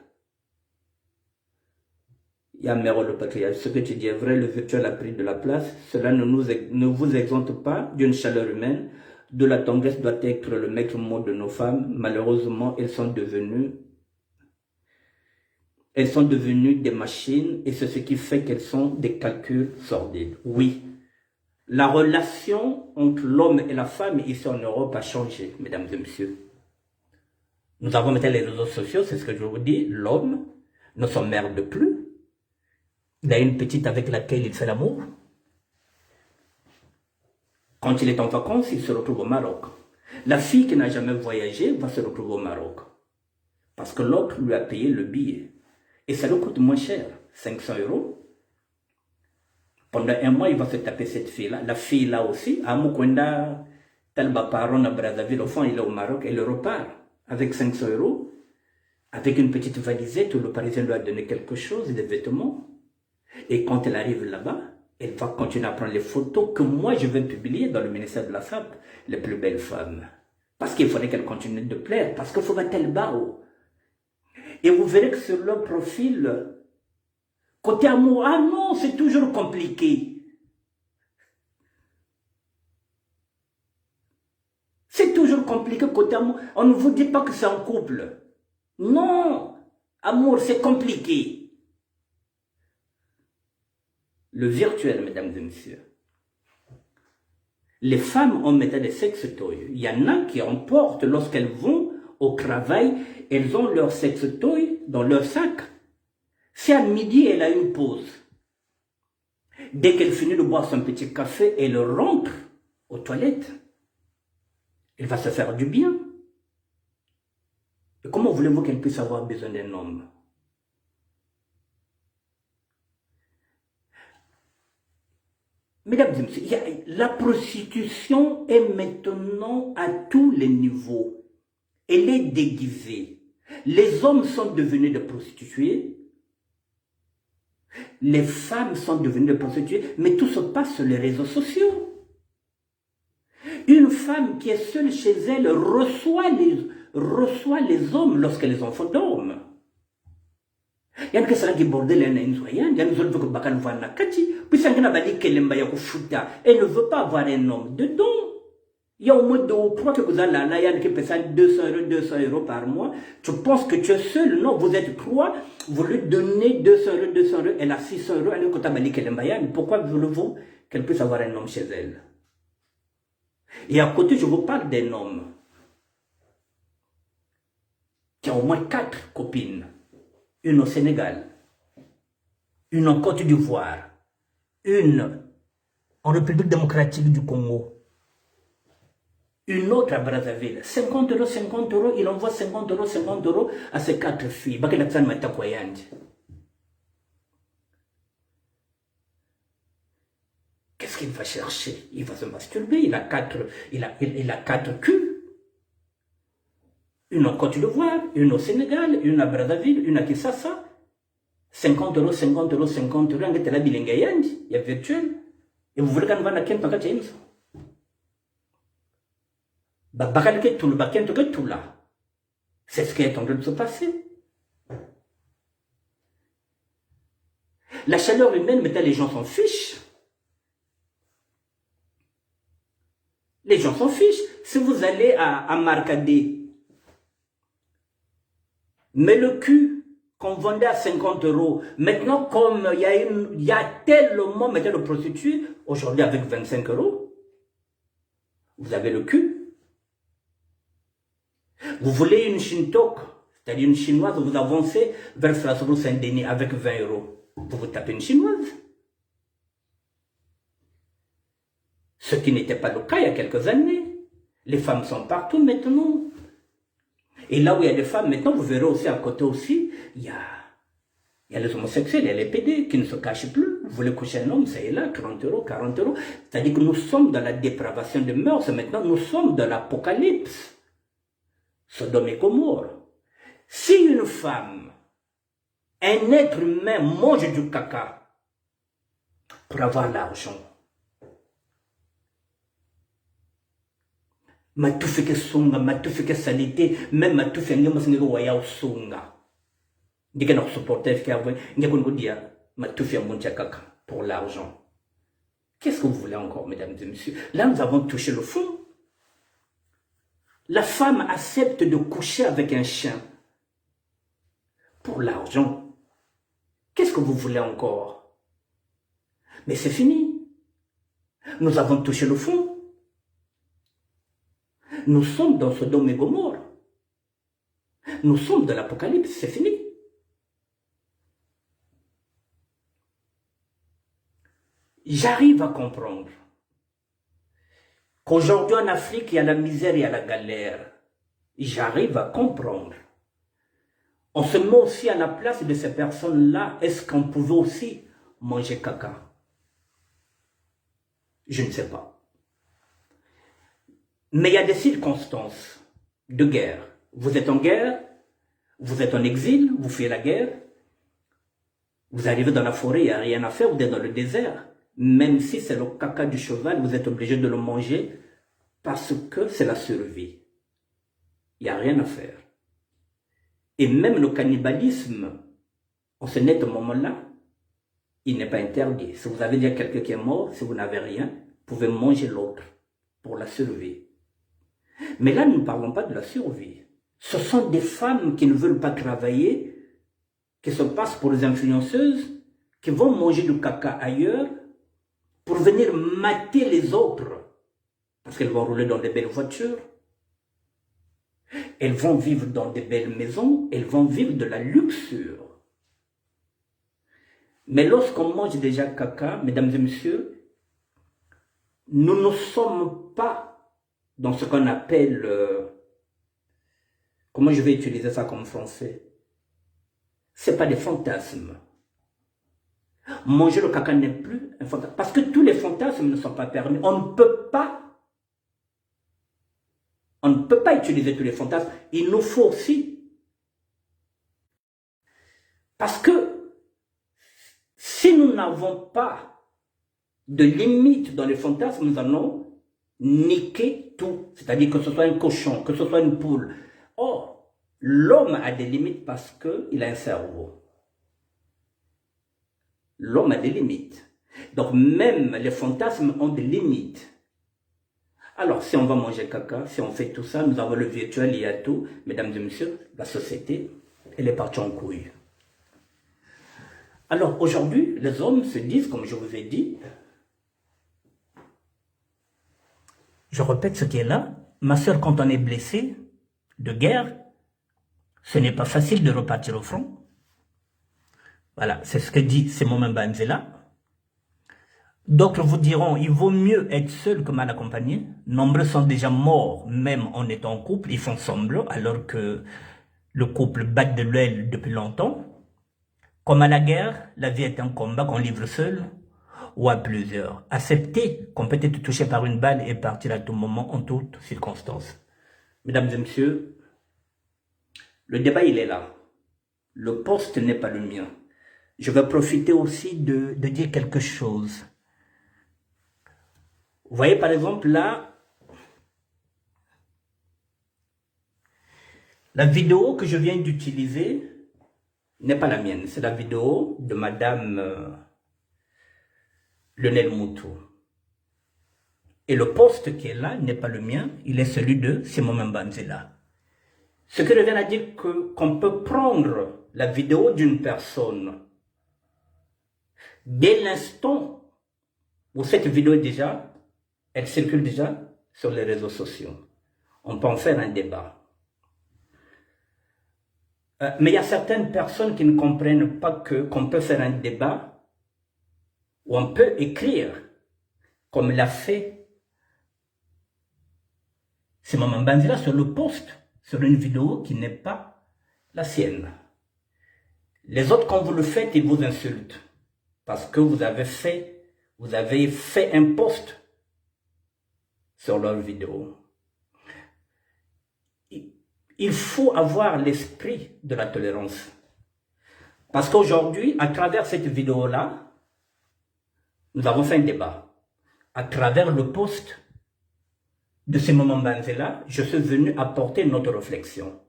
Speaker 1: Yamero le patriarche, ce que tu dis est vrai, le virtuel a pris de la place. Cela ne vous exempte pas d'une chaleur humaine. De la tendresse doit être le maître mot de nos femmes. Malheureusement, elles sont devenues des machines, et c'est ce qui fait qu'elles sont des calculs sordides. Oui, la relation entre l'homme et la femme ici en Europe a changé, mesdames et messieurs. Nous avons maintenant les réseaux sociaux, c'est ce que je vous dis. L'homme ne s'emmerde plus. Il a une petite avec laquelle il fait l'amour. Quand il est en vacances, il se retrouve au Maroc. La fille qui n'a jamais voyagé va se retrouver au Maroc. Parce que l'autre lui a payé le billet. Et ça lui coûte moins cher, 500 €. Pendant un mois, il va se taper cette fille-là. La fille là aussi, à Moukwenda, Talba Paron à Brazzaville, au fond, il est au Maroc, et il repart avec 500 €, avec une petite valisette où le Parisien lui a donné quelque chose, des vêtements. Et quand elle arrive là-bas, elle va continuer à prendre les photos que moi je vais publier dans le ministère de la Femme, les plus belles femmes. Parce qu'il faudrait qu'elle continue de plaire, parce qu'il faut mettre le bas. Et vous verrez que sur leur profil, côté amour, ah non, c'est toujours compliqué. C'est toujours compliqué côté amour. On ne vous dit pas que c'est un couple. Non, amour, c'est compliqué. Le virtuel, mesdames et messieurs. Les femmes ont maintenant des sextoys. Il y en a qui emportent lorsqu'elles vont au travail, elles ont leur sextoy dans leur sac. Si à midi, elle a une pause, dès qu'elle finit de boire son petit café, elle rentre aux toilettes. Elle va se faire du bien. Et comment voulez-vous qu'elle puisse avoir besoin d'un homme? Mesdames et messieurs, la prostitution est maintenant à tous les niveaux. Elle est déguisée. Les hommes sont devenus des prostituées. Les femmes sont devenues des prostituées. Mais tout se passe sur les réseaux sociaux. Une femme qui est seule chez elle reçoit les hommes lorsqu'elles ont faute d'hommes. Il y a qui bordel il y a elle ne veut pas avoir un homme dedans. Il y a au moins 2 ou 3 que vous allez là, il y a qui paient 200 € par mois. Tu penses que tu es seul? Non, vous êtes 3, vous lui donnez 200 €, elle a 600 €, elle est pourquoi voulez-vous qu'elle puisse avoir un homme chez elle? Et à côté, je vous parle d'un homme qui a au moins 4 copines. Une au Sénégal, une en Côte d'Ivoire, une en République démocratique du Congo, une autre à Brazzaville. 50 €, 50 €, il envoie 50 € 50 € à ses 4 filles. Qu'est-ce qu'il va chercher? Il va se masturber, il a 4 culs. Une en Côte d'Ivoire, une au Sénégal, une à Brazzaville, une à Kinshasa. 50 €, 50 € 50 €, il y a virtuel. Et vous voulez qu'on va à Kent, c'est ce qui est en train de se passer. La chaleur humaine, maintenant les gens s'en fichent. Les gens s'en fichent. Si vous allez à Marcadé, mais le cul qu'on vendait à 50 €, maintenant comme il y a tellement maintenant de prostituées, aujourd'hui avec 25 €, vous avez le cul. Vous voulez une Shintok, c'est-à-dire une chinoise, vous avancez vers Strasbourg Saint-Denis avec 20 €. Vous vous tapez une chinoise. Ce qui n'était pas le cas il y a quelques années. Les femmes sont partout maintenant. Et là où il y a des femmes, maintenant, vous verrez aussi à côté aussi, il y a les homosexuels, il y a les PD qui ne se cachent plus. vous voulez coucher un homme, ça est là, 30 euros, 40 euros. C'est-à-dire que nous sommes dans la dépravation de mœurs, maintenant nous sommes dans l'apocalypse. Sodome et Gomorrhe. Si une femme, un être humain mange du caca pour avoir l'argent, matufike sunga, matufike salité, même matufike ngema singa waya usunga. Dika na supporter qui a vu, ngeko dia matufike montia caca pour l'argent. Qu'est-ce que vous voulez encore, mesdames et messieurs? Là, nous avons touché le fond. La femme accepte de coucher avec un chien pour l'argent. Qu'est-ce que vous voulez encore? Mais c'est fini. Nous avons touché le fond. Nous sommes dans Sodome et Gomorrhe. Nous sommes dans l'Apocalypse, c'est fini. J'arrive à comprendre qu'aujourd'hui en Afrique, il y a la misère, il y a la galère. J'arrive à comprendre. On se met aussi à la place de ces personnes-là. Est-ce qu'on pouvait aussi manger caca? Je ne sais pas. Mais il y a des circonstances de guerre. Vous êtes en guerre, vous êtes en exil, vous fuyez la guerre, vous arrivez dans la forêt, il n'y a rien à faire, vous êtes dans le désert. Même si c'est le caca du cheval, vous êtes obligé de le manger parce que c'est la survie. Il n'y a rien à faire. Et même le cannibalisme, en ce net moment-là, il n'est pas interdit. Si vous avez déjà quelqu'un qui est mort, si vous n'avez rien, vous pouvez manger l'autre pour la survie. Mais là, nous ne parlons pas de la survie. Ce sont des femmes qui ne veulent pas travailler, qui se passent pour des influenceuses, qui vont manger du caca ailleurs pour venir mater les autres. Parce qu'elles vont rouler dans des belles voitures. Elles vont vivre dans des belles maisons, elles vont vivre de la luxure. Mais lorsqu'on mange déjà caca, mesdames et messieurs, nous ne sommes pas dans ce qu'on appelle, comment je vais utiliser ça comme français? Ce n'est pas des fantasmes. Manger le caca n'est plus un fantasme. Parce que tous les fantasmes ne sont pas permis. On ne peut pas utiliser tous les fantasmes. Il nous faut aussi. Parce que si nous n'avons pas de limite dans les fantasmes, nous allons niquer tout. C'est-à-dire que ce soit un cochon, que ce soit une poule. Or, l'homme a des limites parce qu'il a un cerveau. L'homme a des limites. Donc même les fantasmes ont des limites. Alors si on va manger caca, si on fait tout ça, nous avons le virtuel, il y a tout. Mesdames et messieurs, la société, elle est partie en couille. Alors aujourd'hui, les hommes se disent, comme je vous ai dit, je répète ce qui est là, ma soeur, quand on est blessé de guerre, ce n'est pas facile de repartir au front. Voilà, c'est ce que dit Simon Banzela. D'autres vous diront, il vaut mieux être seul que mal accompagné. Nombreux sont déjà morts, même en étant en couple, ils font semblant, alors que le couple bat de l'aile depuis longtemps. Comme à la guerre, la vie est un combat qu'on livre seul ou à plusieurs. Accepter qu'on peut être touché par une balle et partir à tout moment, en toutes circonstances. Mesdames et messieurs, le débat il est là. Le poste n'est pas le mien. Je vais profiter aussi de dire quelque chose. Vous voyez par exemple là, la vidéo que je viens d'utiliser n'est pas la mienne. C'est la vidéo de Madame Lionel Moutou. Et le poste qui est là n'est pas le mien, il est celui de Simon Banzela. Ce qui revient à dire qu'on peut prendre la vidéo d'une personne dès l'instant où cette vidéo est déjà, elle circule déjà sur les réseaux sociaux. On peut en faire un débat. Mais il y a certaines personnes qui ne comprennent pas qu'on peut faire un débat où on peut écrire comme l'a fait Simon Banzela sur le post, sur une vidéo qui n'est pas la sienne. Les autres, quand vous le faites, ils vous insultent. parce que vous avez fait un post sur leur vidéo. Il faut avoir l'esprit de la tolérance. Parce qu'aujourd'hui, à travers cette vidéo-là, nous avons fait un débat. À travers le post de ce moment Banzela, je suis venu apporter notre réflexion.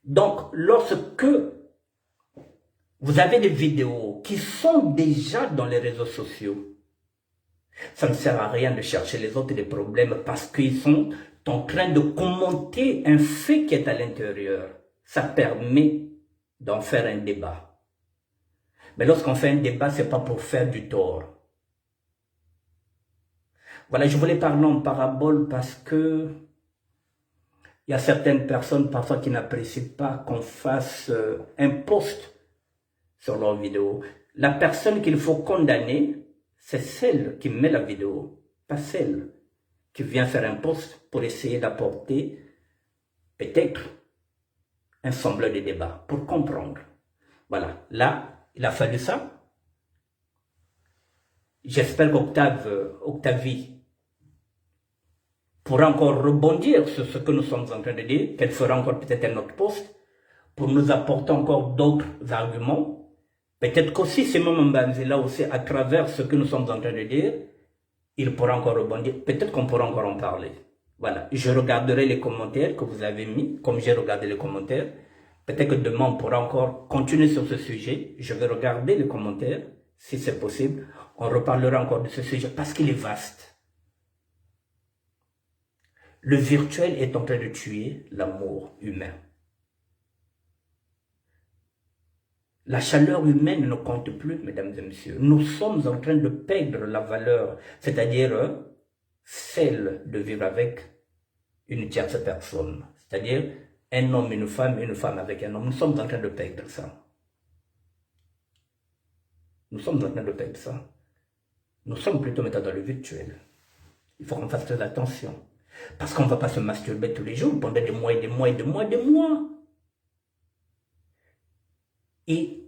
Speaker 1: Donc, lorsque vous avez des vidéos qui sont déjà dans les réseaux sociaux, ça ne sert à rien de chercher les autres des problèmes parce qu'ils sont en train de commenter un fait qui est à l'intérieur. Ça permet d'en faire un débat. Mais lorsqu'on fait un débat, ce n'est pas pour faire du tort. Voilà, je voulais parler en parabole parce que il y a certaines personnes parfois qui n'apprécient pas qu'on fasse un post sur leur vidéo. La personne qu'il faut condamner, c'est celle qui met la vidéo, pas celle qui vient faire un post pour essayer d'apporter peut-être un semblant de débat, pour comprendre. Voilà, là, il a fallu ça. J'espère qu'Octavie pourra encore rebondir sur ce que nous sommes en train de dire, qu'elle fera encore peut-être un autre post, pour nous apporter encore d'autres arguments. Peut-être qu'aussi, c'est même là aussi, à travers ce que nous sommes en train de dire, il pourra encore rebondir. Peut-être qu'on pourra encore en parler. Voilà. Je regarderai les commentaires que vous avez mis, comme j'ai regardé les commentaires. Peut-être que demain, on pourra encore continuer sur ce sujet. Je vais regarder les commentaires, si c'est possible. On reparlera encore de ce sujet, parce qu'il est vaste. Le virtuel est en train de tuer l'amour humain. La chaleur humaine ne compte plus, mesdames et messieurs. Nous sommes en train de perdre la valeur, c'est-à-dire celle de vivre avec une tierce personne. C'est-à-dire un homme, une femme avec un homme. Nous sommes en train de perdre ça. Nous sommes en train de perdre ça. Nous sommes plutôt maintenant dans le virtuel. Il faut qu'on fasse très attention. Parce qu'on ne va pas se masturber tous les jours pendant des mois et des mois et des mois et des mois. Et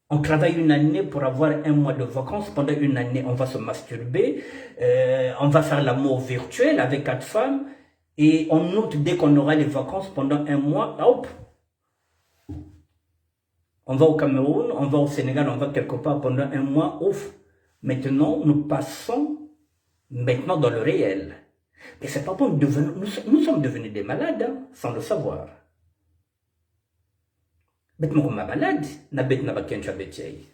Speaker 1: on travaille une année pour avoir un mois de vacances. Pendant une année, on va se masturber. On va faire l'amour virtuel avec 4 femmes. Et en août, dès qu'on aura les vacances pendant un mois, hop, on va au Cameroun, on va au Sénégal, on va quelque part pendant un mois, ouf. Maintenant, nous passons maintenant dans le réel. Mais c'est pas bon, nous sommes devenus des malades, hein, sans le savoir. Bet mo ma malade na bet na bakencha betjei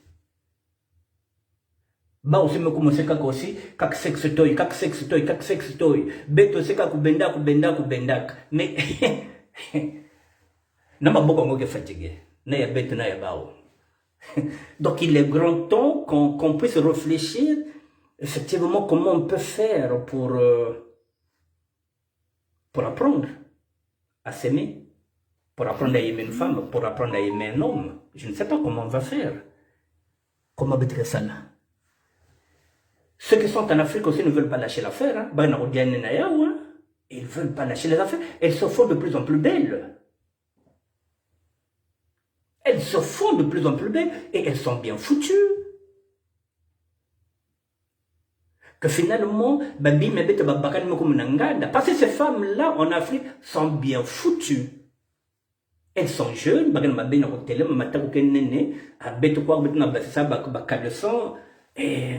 Speaker 1: ba aussi me commencer kaka aussi kak sex toy bet aussi kaka kubenda mais na maboko ngo ke fatigué na ya bet na ya bao. Donc il est grand temps qu'on puisse réfléchir effectivement comment on peut faire pour apprendre à s'aimer. Pour apprendre à aimer une femme, pour apprendre à aimer un homme. Je ne sais pas comment on va faire. Comment être ça là? Ceux qui sont en Afrique aussi ne veulent pas lâcher l'affaire. Hein? Ils ne veulent pas lâcher les affaires. Elles se font de plus en plus belles. Elles se font de plus en plus belles et elles sont bien foutues. Que finalement, parce que ces femmes-là en Afrique sont bien foutues. Elles sont jeunes, et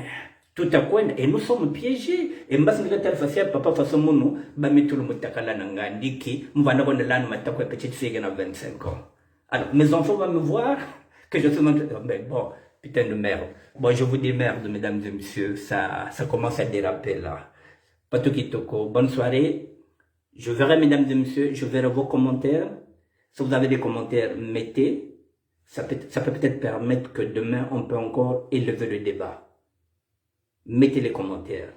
Speaker 1: tout à coup, et nous sommes piégés. Et papa façon mono, petite fille qui a 25 ans. Alors, mes enfants vont me voir que je suis mais bon, putain de merde. Bon, je vous dis merde, mesdames et messieurs, ça commence à déraper là. Patokitoko, bonne soirée. Je verrai, mesdames et messieurs, je verrai vos commentaires. Si vous avez des commentaires, mettez. Ça peut peut-être permettre que demain, on peut encore élever le débat. Mettez les commentaires.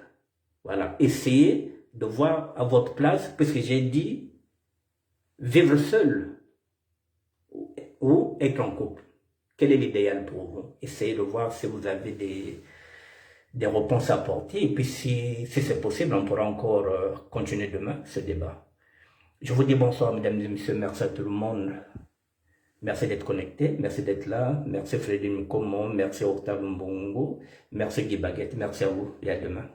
Speaker 1: Voilà. Essayez de voir à votre place, puisque j'ai dit, vivre seul ou être en couple. Quel est l'idéal pour vous? Essayez de voir si vous avez des réponses à apporter. Et puis si c'est possible, on pourra encore continuer demain ce débat. Je vous dis bonsoir, mesdames et messieurs. Merci à tout le monde. Merci d'être connecté, merci d'être là, merci Frédéric Mkomo, merci Octave Mbongo, merci Guy Baguette, merci à vous et à demain.